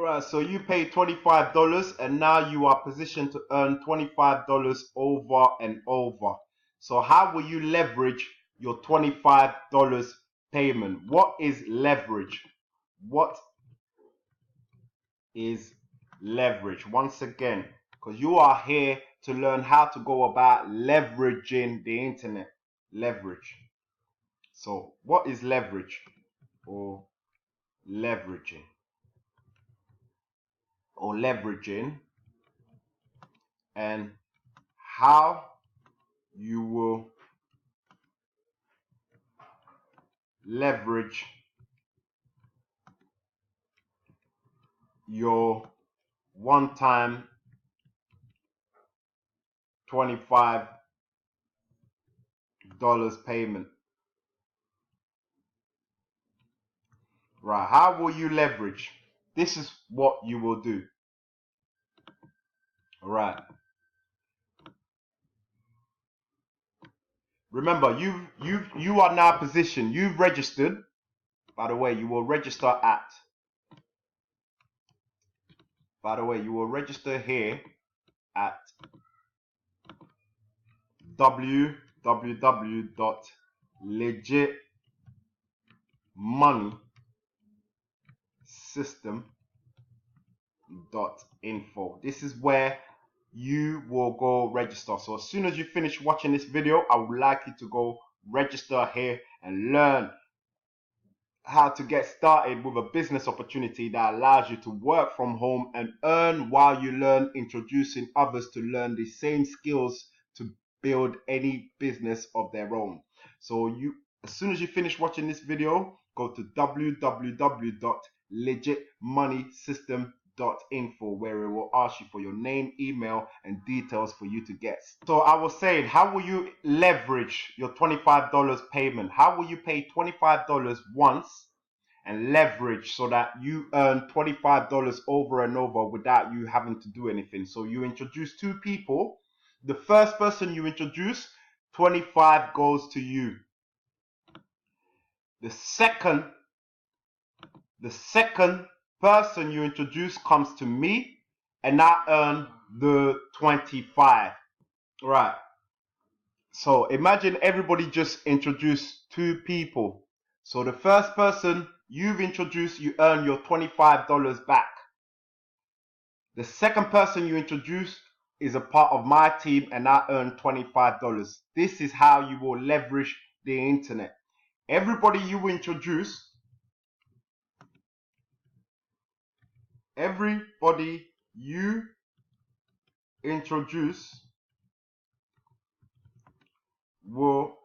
Right, so you pay $25 and now you are positioned to earn $25 over and over. So how will you leverage your $25 payment? What is leverage? What is leverage? Once again, because you are here to learn how to go about leveraging the internet. Leverage. So what is leverage or leveraging? Or leveraging, and how you will leverage your one-time $25 payment. Right, how will you leverage? This is what you will do. All right. Remember, you are now positioned. You've registered. By the way, you will register at. By the way, you will register here at www.legitmoneysystem.info. This is where you will go register. So as soon as you finish watching this video, I would like you to go register here and learn how to get started with a business opportunity that allows you to work from home and earn while you learn, introducing others to learn the same skills to build any business of their own. So as soon as you finish watching this video, go to www.legitmoneysystem.info, where it will ask you for your name, email, and details for you to get. So I was saying, how will you leverage your $25 payment? How will you pay $25 once and leverage so that you earn $25 over and over without you having to do anything? So you introduce two people. The first person you introduce, 25 goes to you. The second person you introduce comes to me, and I earn the 25. Right. So imagine everybody just introduced two people. So the first person you've introduced, you earn your $25 back. The second person you introduce is a part of my team, and I earn $25. This is how you will leverage the internet. Everybody you introduce will